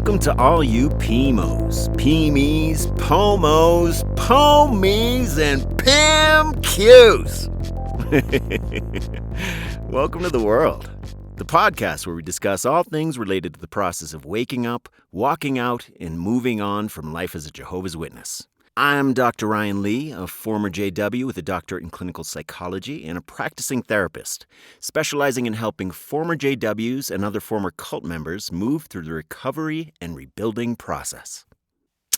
Welcome to all you PMOs, PMEs, POMOs, POMEs, and PIMQs. Welcome to the world, the podcast where we discuss all things related to the process of waking up, walking out, and moving on from life as a Jehovah's Witness. I'm Dr. Ryan Lee, a former JW with a doctorate in clinical psychology and a practicing therapist, specializing in helping former JWs and other former cult members move through the recovery and rebuilding process.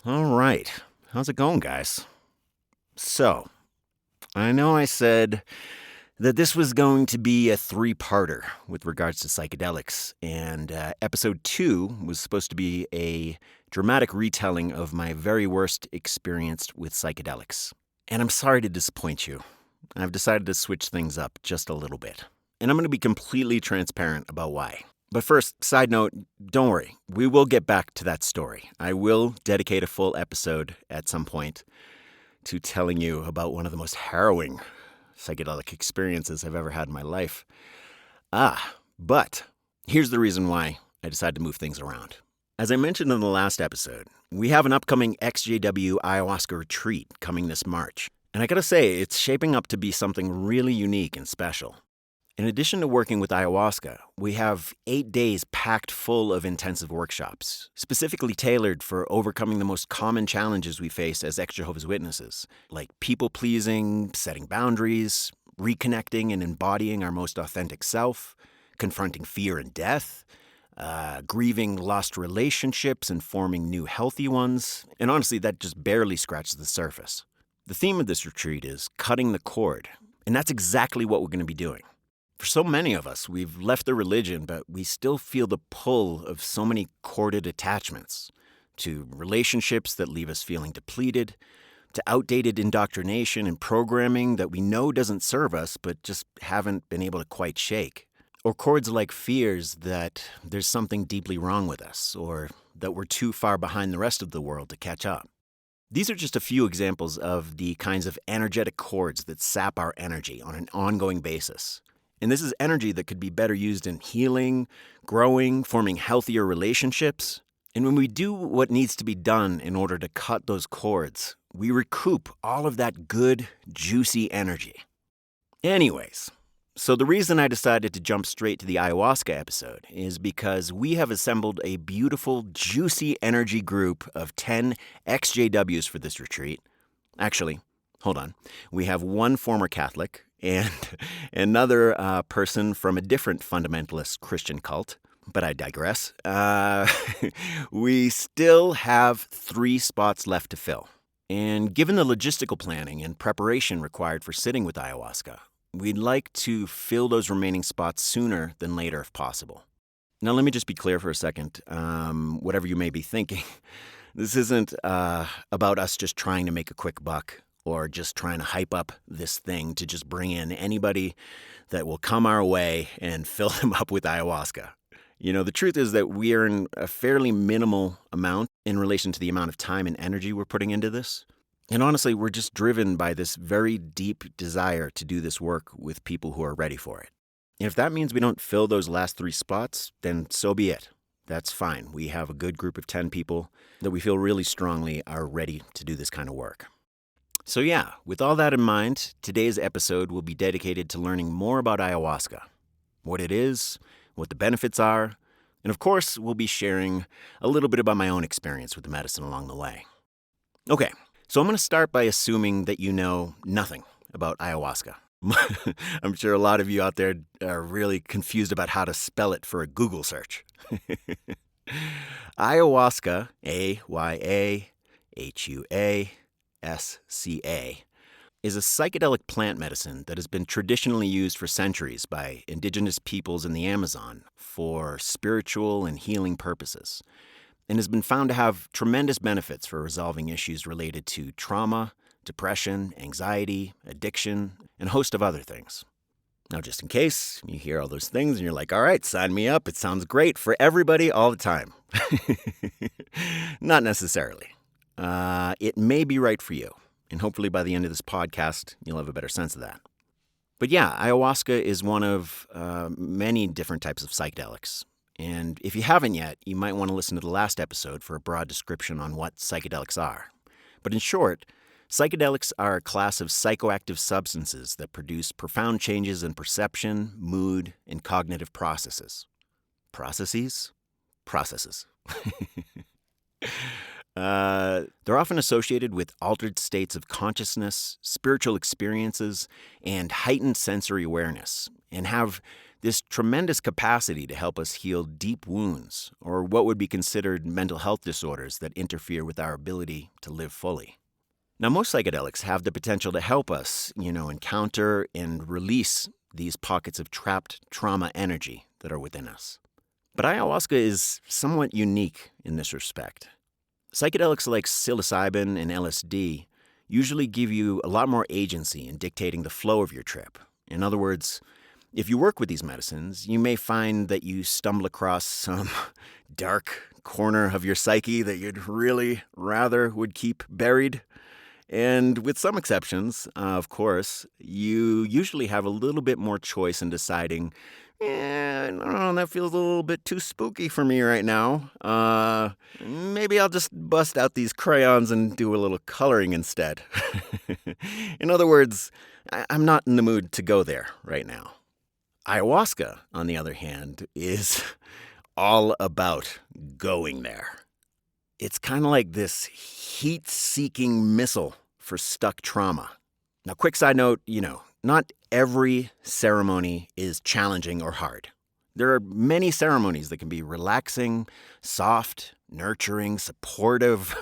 All right, how's it going, guys? So, I know I said that this was going to be a three-parter with regards to psychedelics, and episode 2 was supposed to be a dramatic retelling of my very worst experience with psychedelics. And I'm sorry to disappoint you. I've decided to switch things up just a little bit. And I'm going to be completely transparent about why. But first, side note, don't worry. We will get back to that story. I will dedicate a full episode at some point to telling you about one of the most harrowing psychedelic experiences I've ever had in my life. But here's the reason why I decided to move things around. As I mentioned in the last episode, we have an upcoming XJW Ayahuasca retreat coming this March. And I gotta say, it's shaping up to be something really unique and special. In addition to working with ayahuasca, we have 8 days packed full of intensive workshops, specifically tailored for overcoming the most common challenges we face as ex-Jehovah's Witnesses, like people-pleasing, setting boundaries, reconnecting and embodying our most authentic self, confronting fear and death, grieving lost relationships and forming new healthy ones, and honestly, that just barely scratches the surface. The theme of this retreat is cutting the cord, and that's exactly what we're going to be doing. For so many of us, we've left the religion, but we still feel the pull of so many corded attachments to relationships that leave us feeling depleted, to outdated indoctrination and programming that we know doesn't serve us, but just haven't been able to quite shake. Or cords like fears that there's something deeply wrong with us, or that we're too far behind the rest of the world to catch up. These are just a few examples of the kinds of energetic cords that sap our energy on an ongoing basis. And this is energy that could be better used in healing, growing, forming healthier relationships. And when we do what needs to be done in order to cut those cords, we recoup all of that good, juicy energy. Anyways, so the reason I decided to jump straight to the ayahuasca episode is because we have assembled a beautiful, juicy energy group of 10 ex-JWs for this retreat. Actually, hold on. We have one former Catholic and another person from a different fundamentalist Christian cult, but I digress. We still have 3 spots left to fill. And given the logistical planning and preparation required for sitting with ayahuasca, we'd like to fill those remaining spots sooner than later if possible. Now, let me just be clear for a second. Whatever you may be thinking, this isn't about us just trying to make a quick buck or just trying to hype up this thing to just bring in anybody that will come our way and fill them up with ayahuasca. You know, the truth is that we earn a fairly minimal amount in relation to the amount of time and energy we're putting into this. And honestly, we're just driven by this very deep desire to do this work with people who are ready for it. And if that means we don't fill those last 3 spots, then so be it. That's fine. We have a good group of 10 people that we feel really strongly are ready to do this kind of work. So yeah, with all that in mind, today's episode will be dedicated to learning more about ayahuasca, what it is, what the benefits are, and of course, we'll be sharing a little bit about my own experience with the medicine along the way. Okay. So I'm going to start by assuming that you know nothing about ayahuasca. I'm sure a lot of you out there are really confused about how to spell it for a Google search. Ayahuasca, A-Y-A-H-U-A-S-C-A, is a psychedelic plant medicine that has been traditionally used for centuries by indigenous peoples in the Amazon for spiritual and healing purposes, and has been found to have tremendous benefits for resolving issues related to trauma, depression, anxiety, addiction, and a host of other things. Now, just in case you hear all those things and you're like, all right, sign me up. It sounds great for everybody all the time. Not necessarily. It may be right for you, and hopefully by the end of this podcast, you'll have a better sense of that. But yeah, ayahuasca is one of many different types of psychedelics. And if you haven't yet, you might want to listen to the last episode for a broad description on what psychedelics are. But in short, psychedelics are a class of psychoactive substances that produce profound changes in perception, mood, and cognitive processes. Processes? Processes. They're often associated with altered states of consciousness, spiritual experiences, and heightened sensory awareness, and have this tremendous capacity to help us heal deep wounds, or what would be considered mental health disorders that interfere with our ability to live fully. Now, most psychedelics have the potential to help us, encounter and release these pockets of trapped trauma energy that are within us. But ayahuasca is somewhat unique in this respect. Psychedelics like psilocybin and LSD usually give you a lot more agency in dictating the flow of your trip. In other words, if you work with these medicines, you may find that you stumble across some dark corner of your psyche that you'd really rather would keep buried. And with some exceptions, of course, you usually have a little bit more choice in deciding, I don't know, that feels a little bit too spooky for me right now. Maybe I'll just bust out these crayons and do a little coloring instead. In other words, I'm not in the mood to go there right now. Ayahuasca, on the other hand, is all about going there. It's kind of like this heat-seeking missile for stuck trauma. Now, quick side note, not every ceremony is challenging or hard. There are many ceremonies that can be relaxing, soft, nurturing, supportive,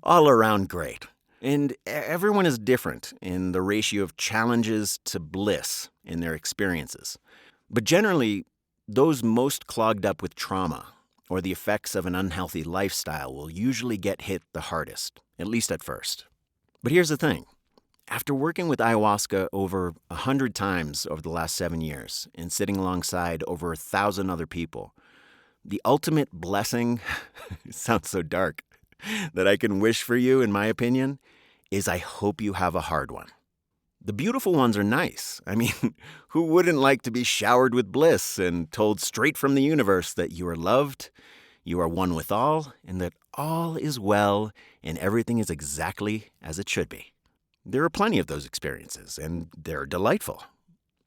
all around great. And everyone is different in the ratio of challenges to bliss in their experiences. But generally, those most clogged up with trauma or the effects of an unhealthy lifestyle will usually get hit the hardest, at least at first. But here's the thing. After working with ayahuasca over 100 times over the last 7 years and sitting alongside over 1,000 other people, the ultimate blessing, it sounds so dark, that I can wish for you, in my opinion, is I hope you have a hard one. The beautiful ones are nice. I mean, who wouldn't like to be showered with bliss and told straight from the universe that you are loved, you are one with all, and that all is well and everything is exactly as it should be? There are plenty of those experiences, and they're delightful.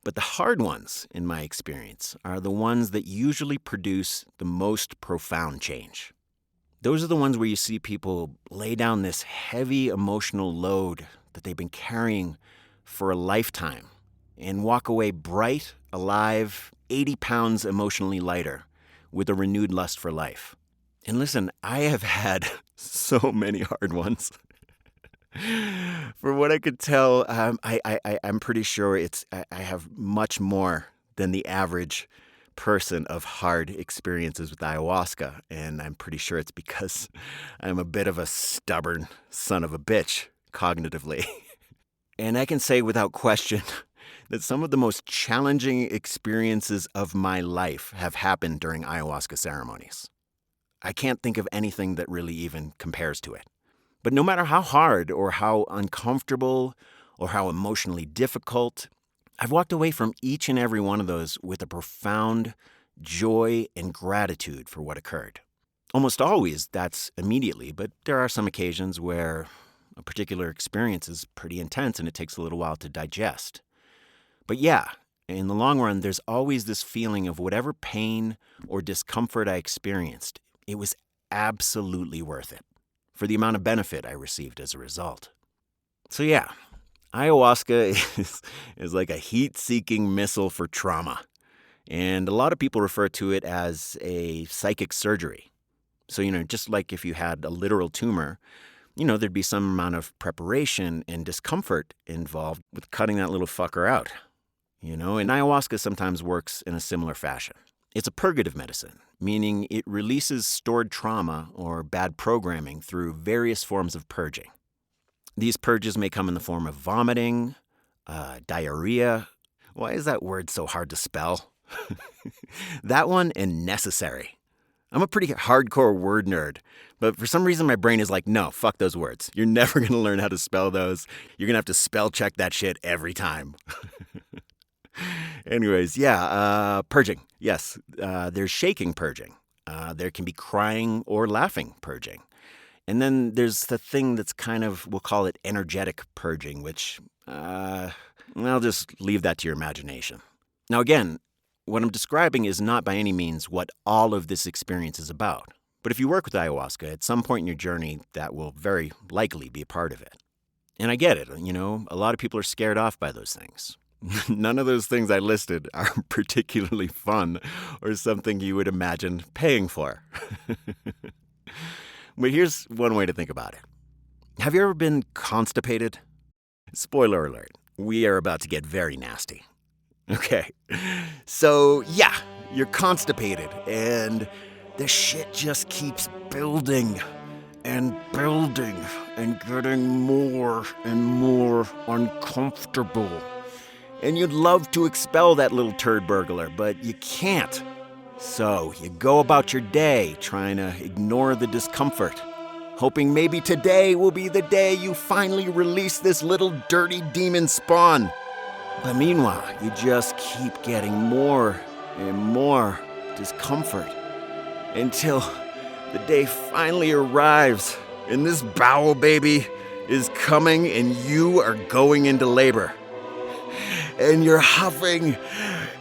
But the hard ones, in my experience, are the ones that usually produce the most profound change. Those are the ones where you see people lay down this heavy emotional load that they've been carrying for a lifetime and walk away bright, alive, 80 pounds emotionally lighter with a renewed lust for life. And listen, I have had so many hard ones. For what I could tell, I'm pretty sure I have much more than the average person of hard experiences with ayahuasca, and I'm pretty sure it's because I'm a bit of a stubborn son of a bitch cognitively. And I can say without question that some of the most challenging experiences of my life have happened during ayahuasca ceremonies. I can't think of anything that really even compares to it. But no matter how hard or how uncomfortable or how emotionally difficult, I've walked away from each and every one of those with a profound joy and gratitude for what occurred. Almost always that's immediately, but there are some occasions where a particular experience is pretty intense and it takes a little while to digest. But yeah, in the long run, there's always this feeling of whatever pain or discomfort I experienced, it was absolutely worth it for the amount of benefit I received as a result. So yeah, ayahuasca is like a heat-seeking missile for trauma. And a lot of people refer to it as a psychic surgery. So, just like if you had a literal tumor, there'd be some amount of preparation and discomfort involved with cutting that little fucker out. And ayahuasca sometimes works in a similar fashion. It's a purgative medicine, meaning it releases stored trauma or bad programming through various forms of purging. These purges may come in the form of vomiting, diarrhea. Why is that word so hard to spell? That one, and necessary. I'm a pretty hardcore word nerd, but for some reason my brain is like, no, fuck those words. You're never going to learn how to spell those. You're going to have to spell check that shit every time. Anyways, purging. Yes, there's shaking purging. There can be crying or laughing purging. And then there's the thing that's kind of, we'll call it energetic purging, which I'll just leave that to your imagination. Now, again, what I'm describing is not by any means what all of this experience is about. But if you work with ayahuasca, at some point in your journey, that will very likely be a part of it. And I get it, a lot of people are scared off by those things. None of those things I listed are particularly fun or something you would imagine paying for. But here's one way to think about it. Have you ever been constipated? Spoiler alert, we are about to get very nasty. Okay, so you're constipated and the shit just keeps building and building and getting more and more uncomfortable. And you'd love to expel that little turd burglar, but you can't. So you go about your day trying to ignore the discomfort, hoping maybe today will be the day you finally release this little dirty demon spawn. But meanwhile, you just keep getting more and more discomfort until the day finally arrives and this bowel baby is coming and you are going into labor. And you're huffing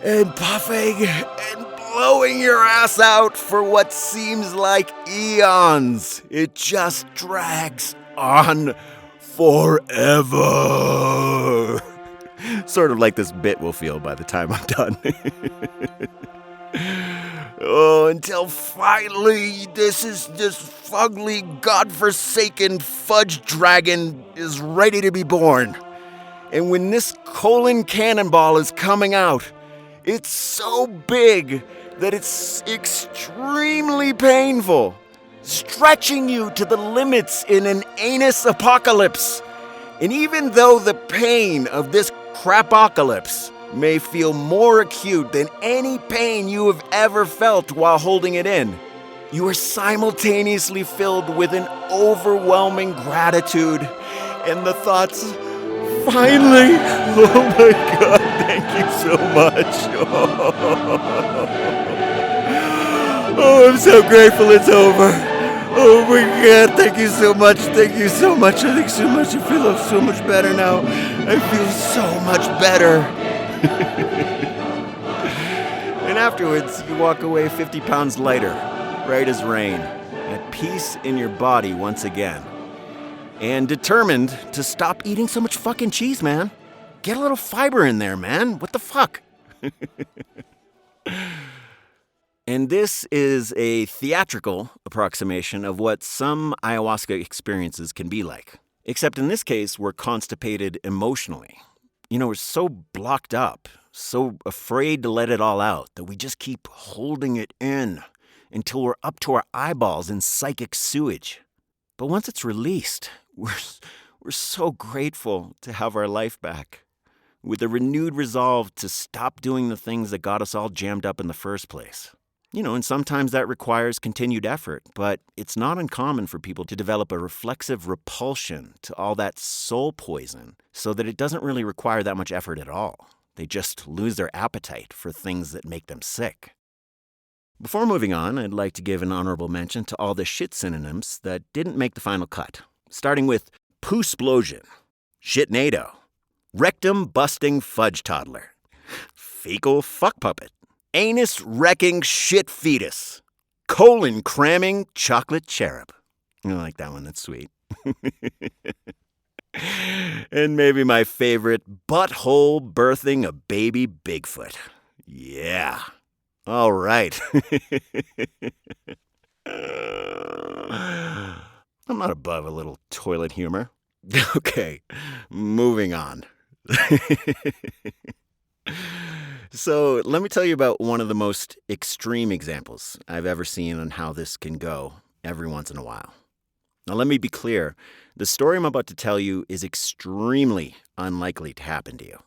and puffing and blowing your ass out for what seems like eons. It just drags on forever. Sort of like this bit will feel by the time I'm done. Until finally this fugly, godforsaken fudge dragon is ready to be born. And when this colon cannonball is coming out, it's so big that it's extremely painful, stretching you to the limits in an anus apocalypse. And even though the pain of this crapocalypse may feel more acute than any pain you have ever felt while holding it in, you are simultaneously filled with an overwhelming gratitude and the thoughts, finally, oh my God, thank you so much. Oh, I'm so grateful it's over. Oh my God, thank you so much. Thank you so much. I think so much. I feel so much better now. I feel so much better. And afterwards, you walk away 50 pounds lighter, bright as rain, at peace in your body once again. And determined to stop eating so much fucking cheese, man. Get a little fiber in there, man. What the fuck? And this is a theatrical approximation of what some ayahuasca experiences can be like. Except in this case, we're constipated emotionally. We're so blocked up, so afraid to let it all out that we just keep holding it in until we're up to our eyeballs in psychic sewage. But once it's released, we're so grateful to have our life back, with a renewed resolve to stop doing the things that got us all jammed up in the first place. And sometimes that requires continued effort, but it's not uncommon for people to develop a reflexive repulsion to all that soul poison so that it doesn't really require that much effort at all. They just lose their appetite for things that make them sick. Before moving on, I'd like to give an honorable mention to all the shit synonyms that didn't make the final cut, starting with poo-splosion, shitnado, rectum-busting fudge toddler, fecal fuck puppet, anus-wrecking shit fetus, colon-cramming chocolate cherub. I like that one, that's sweet. And maybe my favorite, butthole birthing a baby Bigfoot. Yeah. All right. I'm not above a little toilet humor. Okay, moving on. So let me tell you about one of the most extreme examples I've ever seen on how this can go every once in a while. Now let me be clear, the story I'm about to tell you is extremely unlikely to happen to you.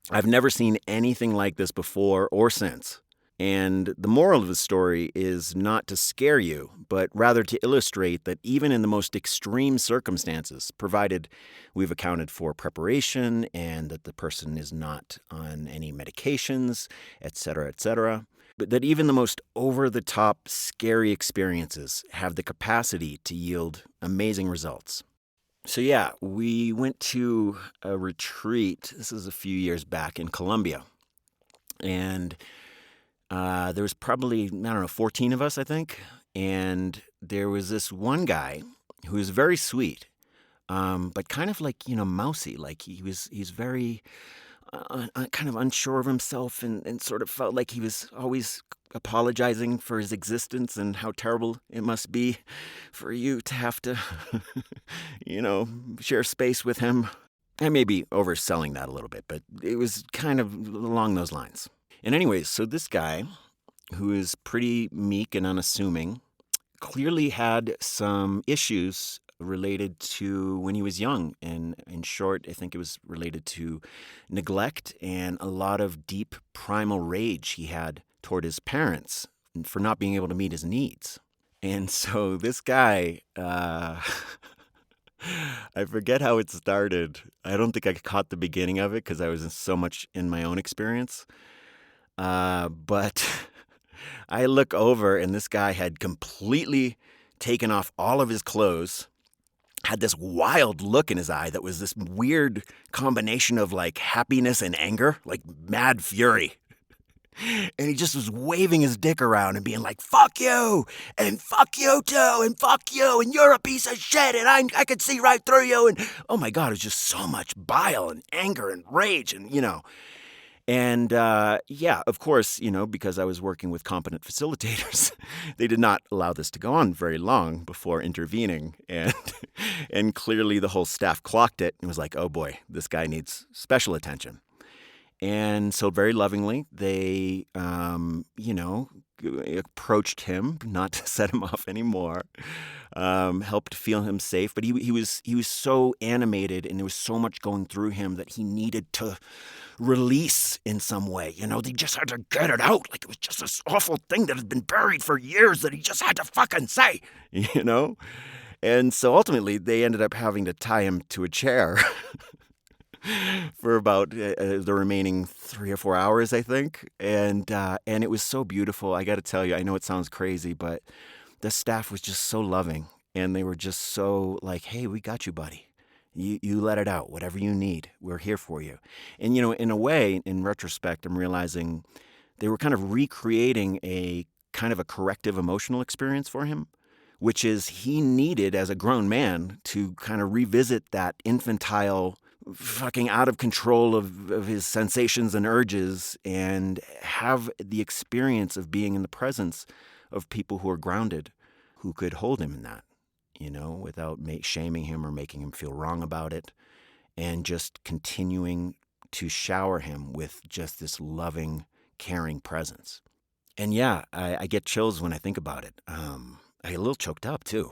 I've never seen anything like this before or since. And the moral of the story is not to scare you, but rather to illustrate that even in the most extreme circumstances, provided we've accounted for preparation and that the person is not on any medications, etc., but that even the most over-the-top scary experiences have the capacity to yield amazing results. So yeah, we went to a retreat, this is a few years back in Colombia, and there was probably, I don't know, 14 of us, I think. And there was this one guy who was very sweet, but kind of like, mousy. Like he's very kind of unsure of himself and sort of felt like he was always apologizing for his existence and how terrible it must be for you to have to, share space with him. I may be overselling that a little bit, but it was kind of along those lines. And anyways, so this guy, who is pretty meek and unassuming, clearly had some issues related to when he was young. And in short, I think it was related to neglect and a lot of deep primal rage he had toward his parents for not being able to meet his needs. And so this guy, I forget how it started. I don't think I caught the beginning of it because I was so much in my own experience. But I look over and this guy had completely taken off all of his clothes, had this wild look in his eye that was this weird combination of like happiness and anger, like mad fury. And he just was waving his dick around and being like, fuck you, and fuck you too, and fuck you, and you're a piece of shit, and I could see right through you. And oh my God, it was just so much bile and anger and rage and, And yeah, of course, because I was working with competent facilitators, they did not allow this to go on very long before intervening. And clearly the whole staff clocked it and was like, oh boy, this guy needs special attention. And so very lovingly, they, approached him, not to set him off anymore, helped feel him safe. But he was so animated and there was so much going through him that he needed to release in some way. They just had to get it out. Like it was just this awful thing that had been buried for years that he just had to fucking say, And so ultimately they ended up having to tie him to a chair for about the remaining 3 or 4 hours, I think. And it was so beautiful. I got to tell you, I know it sounds crazy, but the staff was just so loving. And they were just so like, hey, we got you, buddy. You let it out, whatever you need. We're here for you. And, in a way, in retrospect, I'm realizing they were kind of recreating a kind of a corrective emotional experience for him, which is he needed as a grown man to kind of revisit that infantile fucking out of control of his sensations and urges and have the experience of being in the presence of people who are grounded, who could hold him in that, without shaming him or making him feel wrong about it, and just continuing to shower him with just this loving, caring presence. And yeah, I get chills when I think about it. I get a little choked up too.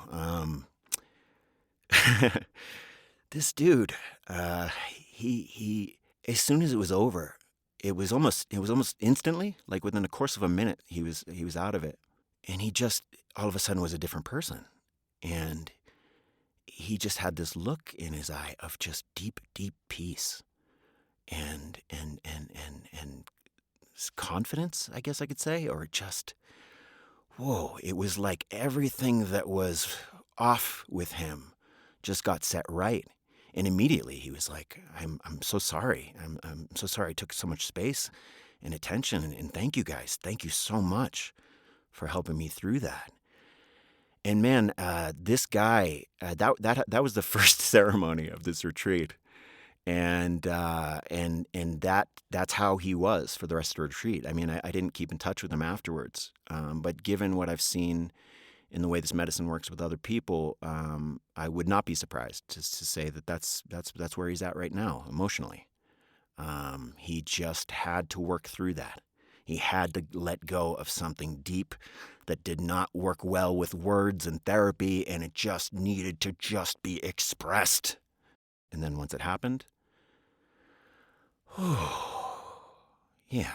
This dude, he as soon as it was over, it was almost instantly, like within the course of a minute, he was out of it. And he just all of a sudden was a different person. And he just had this look in his eye of just deep, deep peace and confidence, I guess I could say, or just, whoa, it was like everything that was off with him just got set right. And immediately he was like, I'm so sorry. I'm so sorry I took so much space and attention. And thank you guys. Thank you so much for helping me through that. And man, this guy, that was the first ceremony of this retreat. And that's how he was for the rest of the retreat. I mean, I didn't keep in touch with him afterwards. But given what I've seen in the way this medicine works with other people, I would not be surprised to say that that's where he's at right now, emotionally. He just had to work through that. He had to let go of something deep that did not work well with words and therapy, and it just needed to just be expressed. And then once it happened, yeah.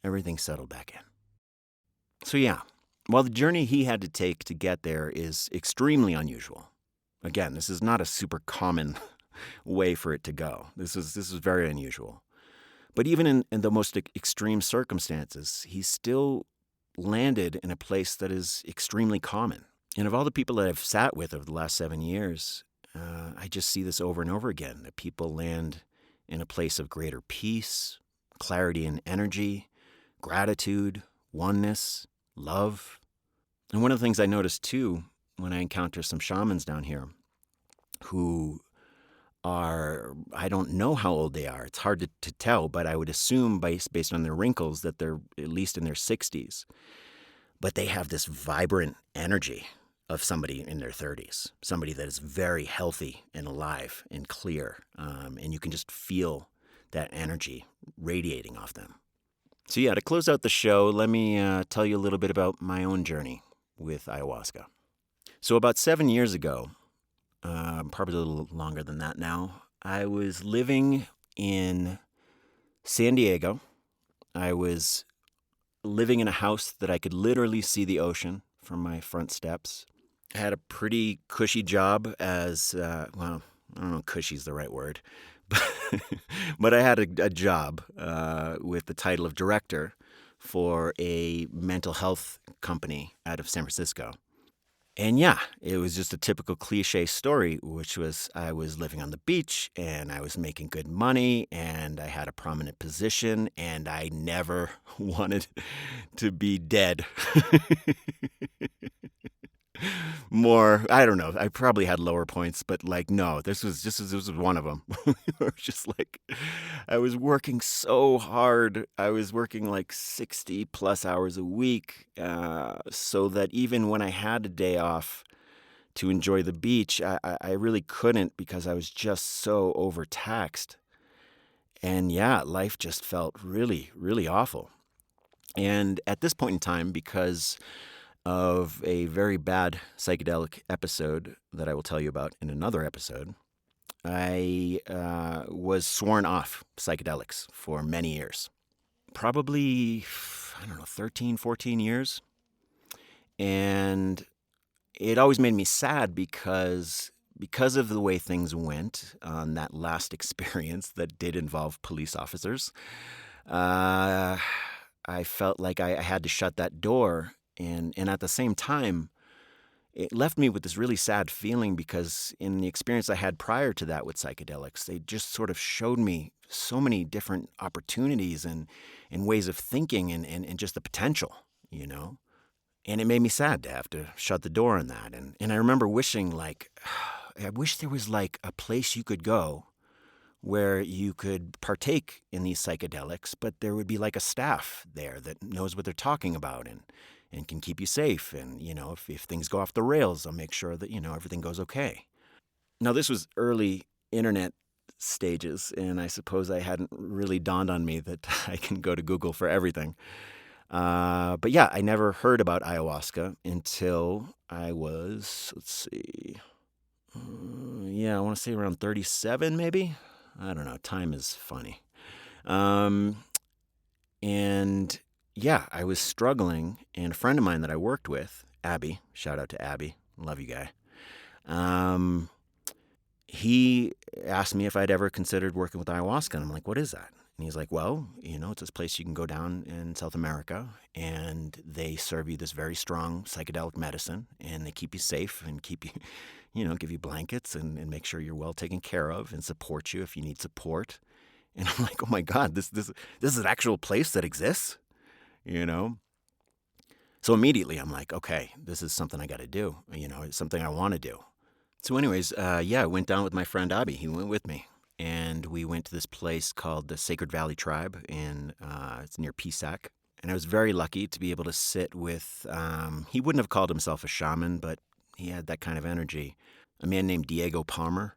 everything settled back in. So yeah, while the journey he had to take to get there is extremely unusual, again, this is not a super common way for it to go. This is very unusual. But even in the most extreme circumstances, he still landed in a place that is extremely common. And of all the people that I've sat with over the last 7 years, I just see this over and over again, that people land in a place of greater peace, clarity and energy, gratitude, oneness, love. And one of the things I noticed too when I encounter some shamans down here who I don't know how old they are. It's hard to tell, but I would assume based on their wrinkles that they're at least in their 60s. But they have this vibrant energy of somebody in their 30s, somebody that is very healthy and alive and clear. And you can just feel that energy radiating off them. So yeah, to close out the show, let me tell you a little bit about my own journey with ayahuasca. So about 7 years ago, probably a little longer than that now, I was living in San Diego. I was living in a house that I could literally see the ocean from my front steps. I had a pretty cushy job as, well, I don't know if cushy is the right word, but I had a job with the title of director for a mental health company out of San Francisco. And yeah, it was just a typical cliche story, which was I was living on the beach and I was making good money and I had a prominent position and I never wanted to be dead. More, I don't know. I probably had lower points, but like, no, this was one of them. It was just like, I was working so hard. I was working like 60 plus hours a week, so that even when I had a day off to enjoy the beach, I really couldn't because I was just so overtaxed. And yeah, life just felt really, really awful. And at this point in time, because of a very bad psychedelic episode that I will tell you about in another episode, I was sworn off psychedelics for many years. Probably, I don't know, 13, 14 years. And it always made me sad because of the way things went on that last experience that did involve police officers. I felt like I had to shut that door. And at the same time, it left me with this really sad feeling because in the experience I had prior to that with psychedelics, they just sort of showed me so many different opportunities and ways of thinking and just the potential, you know? And it made me sad to have to shut the door on that. And I remember wishing like, I wish there was like a place you could go where you could partake in these psychedelics, but there would be like a staff there that knows what they're talking about and can keep you safe. And, you know, if things go off the rails, they'll make sure that, you know, everything goes okay. Now, this was early internet stages, and I suppose I hadn't really dawned on me that I can go to Google for everything. But yeah, I never heard about ayahuasca until I was, let's see, I want to say around 37 maybe. I don't know. Time is funny. And yeah, I was struggling, and a friend of mine that I worked with, Abby, shout out to Abby, love you guy. He asked me if I'd ever considered working with ayahuasca, and I'm like, what is that? And he's like, well, you know, it's this place you can go down in South America, and they serve you this very strong psychedelic medicine, and they keep you safe and keep you, you know, give you blankets and make sure you're well taken care of and support you if you need support. And I'm like, oh my God, this is an actual place that exists, you know? So immediately I'm like, okay, this is something I got to do. You know, it's something I want to do. So anyways, I went down with my friend Abby. He went with me. And we went to this place called the Sacred Valley Tribe it's near Pisac. And I was very lucky to be able to sit with, he wouldn't have called himself a shaman, but he had that kind of energy. A man named Diego Palmer.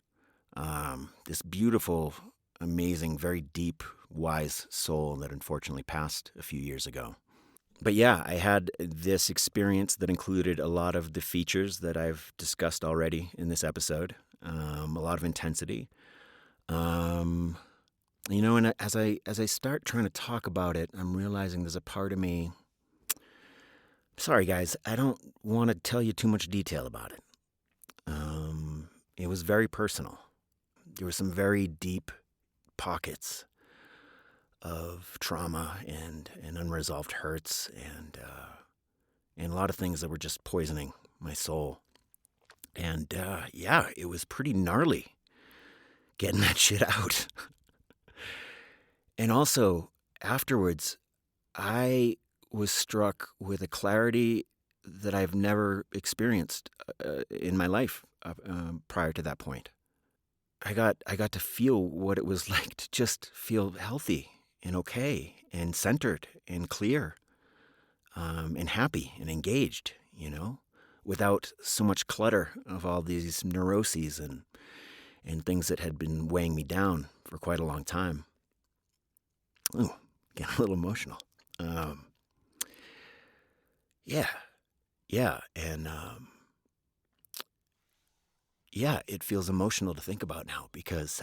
This beautiful, amazing, very deep, wise soul that unfortunately passed a few years ago. But yeah, I had this experience that included a lot of the features that I've discussed already in this episode, a lot of intensity. And as I start trying to talk about it, I'm realizing there's a part of me. Sorry, guys, I don't want to tell you too much detail about it. It was very personal. There were some very deep pockets of trauma and unresolved hurts and a lot of things that were just poisoning my soul. And yeah, it was pretty gnarly getting that shit out. And also, afterwards, I was struck with a clarity that I've never experienced in my life prior to that point. I got to feel what it was like to just feel healthy and okay and centered and clear and happy and engaged, without so much clutter of all these neuroses and things that had been weighing me down for quite a long time. Ooh, getting a little emotional. Yeah, and yeah, it feels emotional to think about now because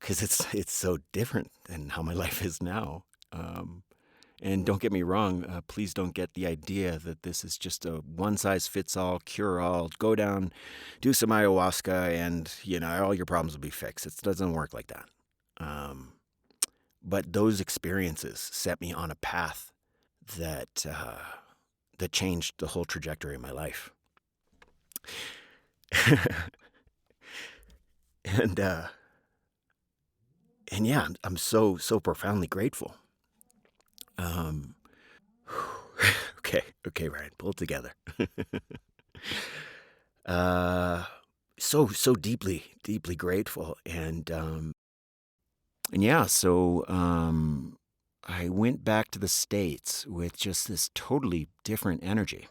it's so different than how my life is now. And don't get me wrong, please don't get the idea that this is just a one-size-fits-all, cure-all, go down, do some ayahuasca, and, all your problems will be fixed. It doesn't work like that. But those experiences set me on a path that changed the whole trajectory of my life. And yeah, I'm so profoundly grateful. Okay, Ryan, pull it together. So deeply grateful, and yeah, so I went back to the States with just this totally different energy,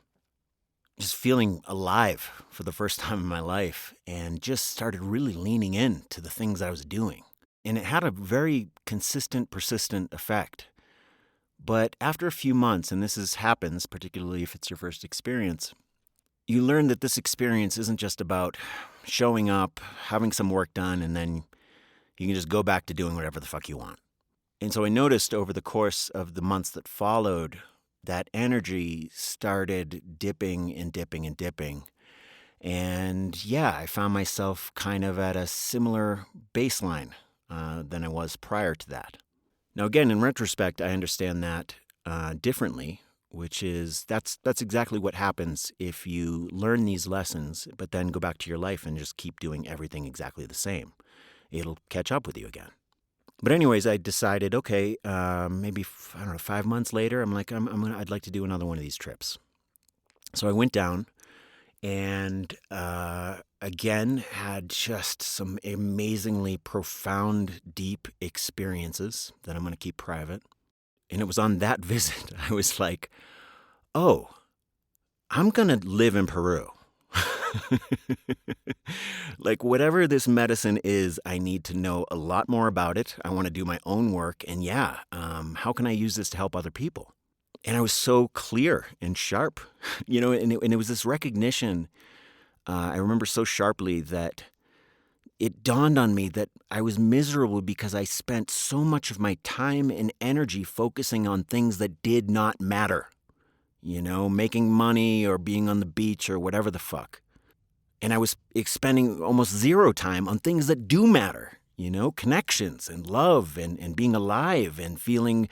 just feeling alive for the first time in my life, and just started really leaning into the things I was doing, and it had a very consistent, persistent effect. But after a few months, and happens particularly if it's your first experience, you learn that this experience isn't just about showing up, having some work done, and then you can just go back to doing whatever the fuck you want. And so I noticed over the course of the months that followed, that energy started dipping and dipping and dipping. And yeah, I found myself kind of at a similar baseline than I was prior to that. Now, again, in retrospect, I understand that differently, which is that's exactly what happens if you learn these lessons, but then go back to your life and just keep doing everything exactly the same. It'll catch up with you again. But anyways, I decided, okay, maybe 5 months later, I'm like, I'd like to do another one of these trips. So I went down and again had just some amazingly profound, deep experiences that I'm going to keep private. And it was on that visit I was like, oh, I'm going to live in Peru. Like, whatever this medicine is, I need to know a lot more about it. I want to do my own work. And yeah, how can I use this to help other people? And I was so clear and sharp, and it was this recognition. I remember so sharply that it dawned on me that I was miserable because I spent so much of my time and energy focusing on things that did not matter. Making money or being on the beach or whatever the fuck. And I was spending almost zero time on things that do matter, connections and love and being alive and feeling,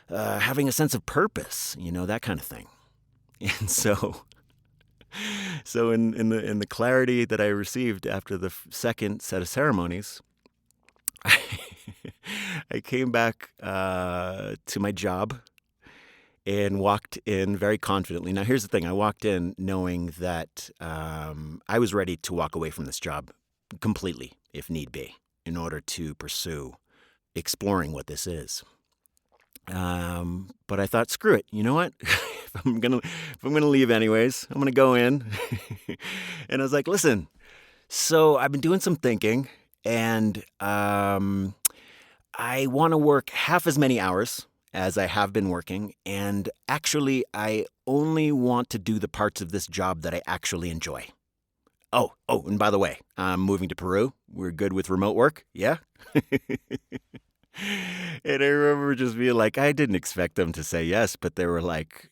having a sense of purpose, that kind of thing. And so in the clarity that I received after the second set of ceremonies, I came back to my job and walked in very confidently. Now, here's the thing. I walked in knowing that I was ready to walk away from this job completely, if need be, in order to pursue exploring what this is. But I thought, screw it. You know what? if I'm gonna leave anyways, I'm gonna go in. And I was like, listen. So I've been doing some thinking, and I want to work half as many hours as I have been working, and actually, I only want to do the parts of this job that I actually enjoy. And by the way, I'm moving to Peru. We're good with remote work, yeah? And I remember just being like, I didn't expect them to say yes, but they were like,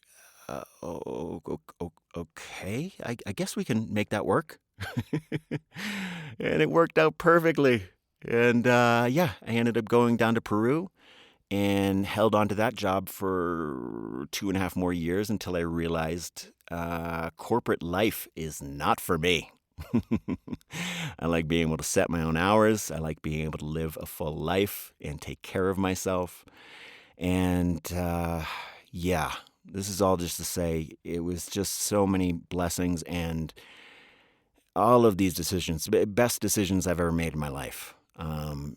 okay, I guess we can make that work. And it worked out perfectly. And I ended up going down to Peru and held on to that job for 2.5 more years until I realized corporate life is not for me. I like being able to set my own hours. I like being able to live a full life and take care of myself. And this is all just to say it was just so many blessings and all of these decisions, best decisions I've ever made in my life. And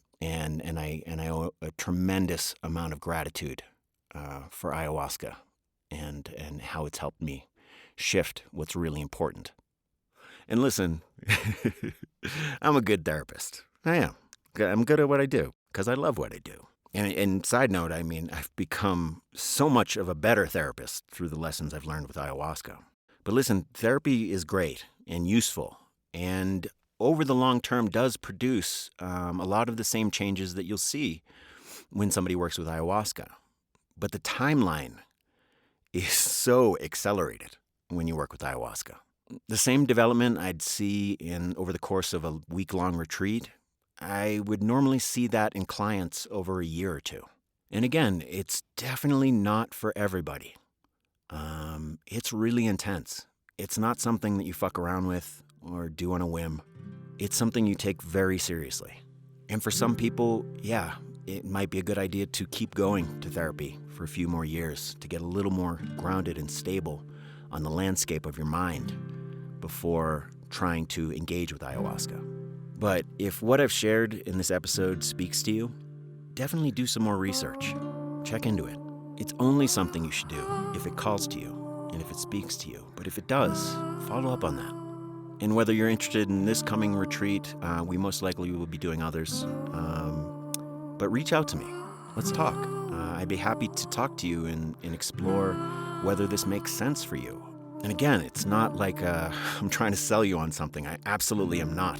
I owe a tremendous amount of gratitude for ayahuasca and how it's helped me shift what's really important. And listen, I'm a good therapist. I am. I'm good at what I do because I love what I do. And side note, I mean, I've become so much of a better therapist through the lessons I've learned with ayahuasca. But listen, therapy is great and useful, and over the long term does produce a lot of the same changes that you'll see when somebody works with ayahuasca. But the timeline is so accelerated when you work with ayahuasca. The same development I'd see over the course of a week-long retreat, I would normally see that in clients over a year or two. And again, it's definitely not for everybody. It's really intense. It's not something that you fuck around with or do on a whim. It's something you take very seriously. And for some people, it might be a good idea to keep going to therapy for a few more years to get a little more grounded and stable on the landscape of your mind before trying to engage with ayahuasca. But if what I've shared in this episode speaks to you, definitely do some more research. Check into it. It's only something you should do if it calls to you and if it speaks to you. But if it does, follow up on that. And whether you're interested in this coming retreat, we most likely will be doing others. But reach out to me. Let's talk. I'd be happy to talk to you and explore whether this makes sense for you. And again, it's not like I'm trying to sell you on something. I absolutely am not.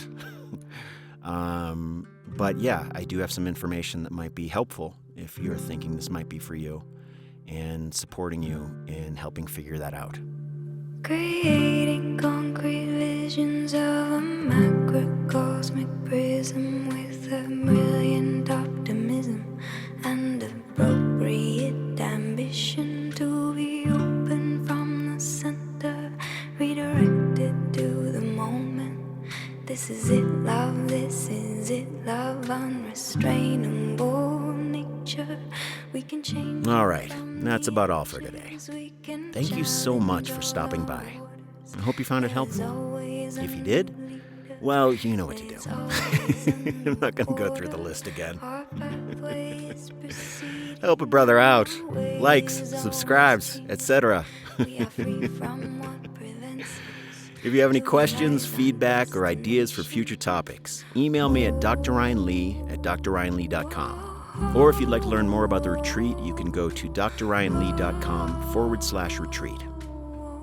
But I do have some information that might be helpful if you're thinking this might be for you and supporting you in helping figure that out. Creating concrete visions of a macrocosmic prism with a brilliant optimism and appropriate ambition to be open from the center, redirected to the moment. This is it, love, unrestrainable nature. We can change. All right, that's about all for today. Thank you so much for stopping by. I hope you found it helpful. If you did, well, you know what to do. I'm not going to go through the list again. Help a brother out. Likes, subscribes, etc. If you have any questions, feedback, or ideas for future topics, email me at drryanlee@drryanlee.com. Or if you'd like to learn more about the retreat, you can go to drryanlee.com/retreat.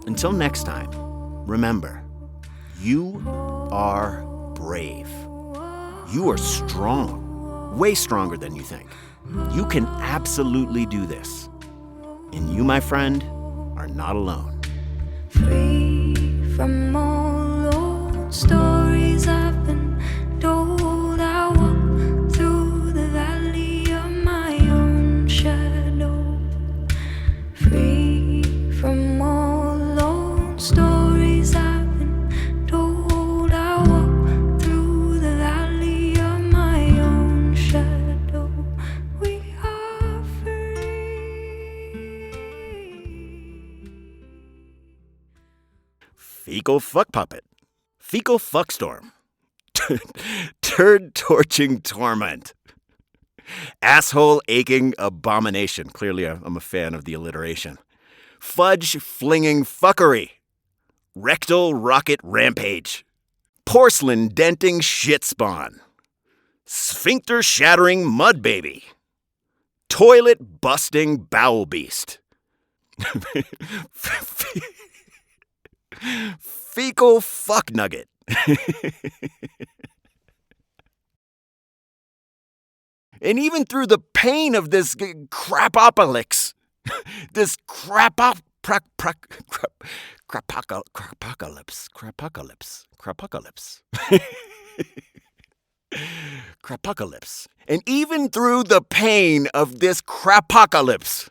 Until next time, remember, you are brave. You are strong, way stronger than you think. You can absolutely do this. And you, my friend, are not alone. Free from all old stories I've been told, I walk through the valley of my own shadow. Free from all old stories I've been told, I walk through the valley of my own shadow. We are free. Fecal fuck puppet. Fecal fuck storm. Turd torching torment. Asshole aching abomination. Clearly, I'm a fan of the alliteration. Fudge flinging fuckery. Rectal rocket rampage. Porcelain denting shit spawn. Sphincter shattering mud baby. Toilet busting bowel beast. Fecal fuck nugget. And even through the pain of this crapopolis, this crapocalypse, crapocalypse. And even through the pain of this crapocalypse,